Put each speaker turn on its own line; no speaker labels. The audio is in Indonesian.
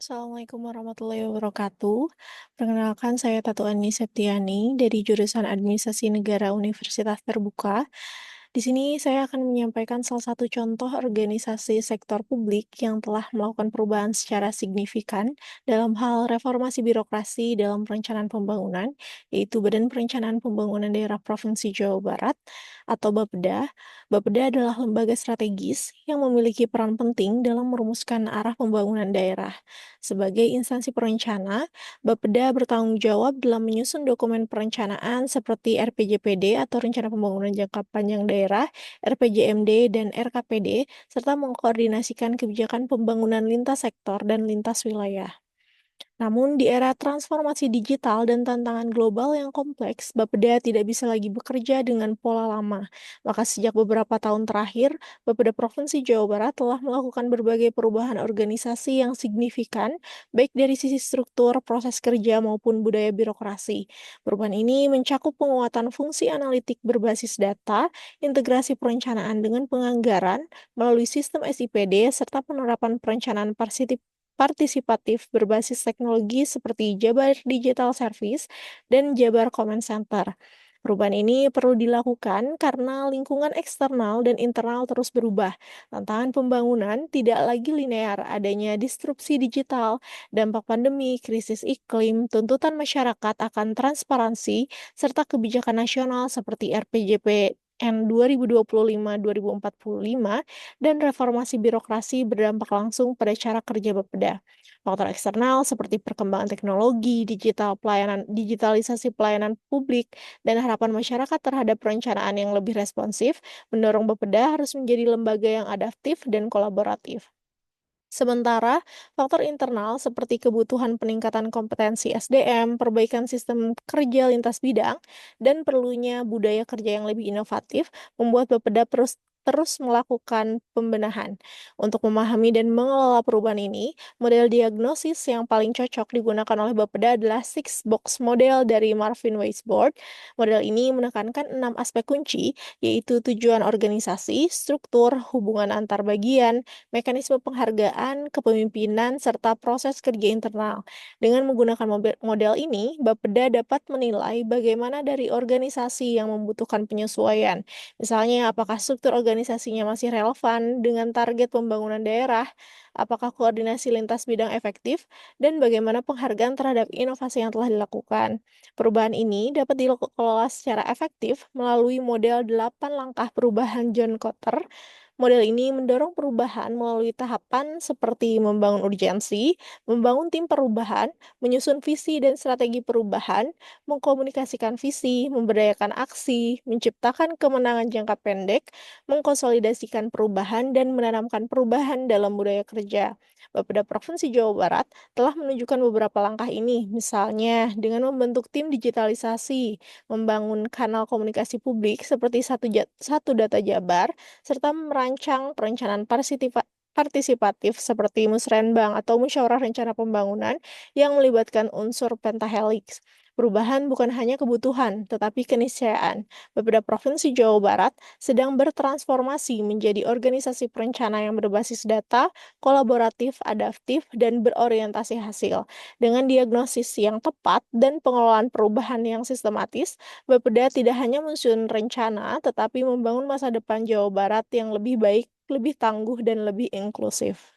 Assalamualaikum warahmatullahi wabarakatuh. Perkenalkan saya Tatu Ani Septiani dari jurusan Administrasi Negara Universitas Terbuka. Di sini saya akan menyampaikan salah satu contoh organisasi sektor publik yang telah melakukan perubahan secara signifikan dalam hal reformasi birokrasi dalam perencanaan pembangunan, yaitu Badan Perencanaan Pembangunan Daerah Provinsi Jawa Barat atau Bapeda. Bapeda adalah lembaga strategis yang memiliki peran penting dalam merumuskan arah pembangunan daerah. Sebagai instansi perencana, Bapeda bertanggung jawab dalam menyusun dokumen perencanaan seperti RPJPD atau Rencana Pembangunan Jangka Panjang Daerah, RPJMD, dan RKPD, serta mengkoordinasikan kebijakan pembangunan lintas sektor dan lintas wilayah. Namun, di era transformasi digital dan tantangan global yang kompleks, Bapeda tidak bisa lagi bekerja dengan pola lama. Maka sejak beberapa tahun terakhir, Bapeda Provinsi Jawa Barat telah melakukan berbagai perubahan organisasi yang signifikan, baik dari sisi struktur, proses kerja, maupun budaya birokrasi. Perubahan ini mencakup penguatan fungsi analitik berbasis data, integrasi perencanaan dengan penganggaran melalui sistem SIPD, serta penerapan perencanaan partisipatif berbasis teknologi seperti Jabar Digital Service dan Jabar Command Center. Perubahan ini perlu dilakukan karena lingkungan eksternal dan internal terus berubah. Tantangan pembangunan tidak lagi linear, adanya disrupsi digital, dampak pandemi, krisis iklim, tuntutan masyarakat akan transparansi, serta kebijakan nasional seperti RPJP N 2025-2045 dan reformasi birokrasi berdampak langsung pada cara kerja Bapeda. Faktor eksternal seperti perkembangan teknologi, digitalisasi pelayanan publik, dan harapan masyarakat terhadap perencanaan yang lebih responsif mendorong Bapeda harus menjadi lembaga yang adaptif dan kolaboratif. Sementara, faktor internal seperti kebutuhan peningkatan kompetensi SDM, perbaikan sistem kerja lintas bidang, dan perlunya budaya kerja yang lebih inovatif membuat Bapeda terus melakukan pembenahan. Untuk memahami dan mengelola perubahan ini, model diagnosis yang paling cocok digunakan oleh Bapeda adalah Six Box Model dari Marvin Weisbord. Model ini menekankan 6 aspek kunci, yaitu tujuan organisasi, struktur, hubungan antar bagian, mekanisme penghargaan, kepemimpinan, serta proses kerja internal. Dengan menggunakan model ini, Bapeda dapat menilai bagaimana dari organisasi yang membutuhkan penyesuaian. Misalnya, apakah struktur organisasinya masih relevan dengan target pembangunan daerah, apakah koordinasi lintas bidang efektif, dan bagaimana penghargaan terhadap inovasi yang telah dilakukan. Perubahan ini dapat dikelola secara efektif melalui model 8 langkah perubahan John Kotter. Model ini mendorong perubahan melalui tahapan seperti membangun urgensi, membangun tim perubahan, menyusun visi dan strategi perubahan, mengkomunikasikan visi, memberdayakan aksi, menciptakan kemenangan jangka pendek, mengkonsolidasikan perubahan, dan menanamkan perubahan dalam budaya kerja. Bapeda Provinsi Jawa Barat telah menunjukkan beberapa langkah ini, misalnya dengan membentuk tim digitalisasi, membangun kanal komunikasi publik seperti satu data Jabar, serta merancang perencanaan partisipatif seperti musrenbang atau musyawarah rencana pembangunan yang melibatkan unsur pentahelix. Perubahan bukan hanya kebutuhan, tetapi keniscayaan. Beberapa provinsi Jawa Barat sedang bertransformasi menjadi organisasi perencana yang berbasis data, kolaboratif, adaptif, dan berorientasi hasil. Dengan diagnosis yang tepat dan pengelolaan perubahan yang sistematis, Bapeda tidak hanya menyusun rencana, tetapi membangun masa depan Jawa Barat yang lebih baik, lebih tangguh, dan lebih inklusif.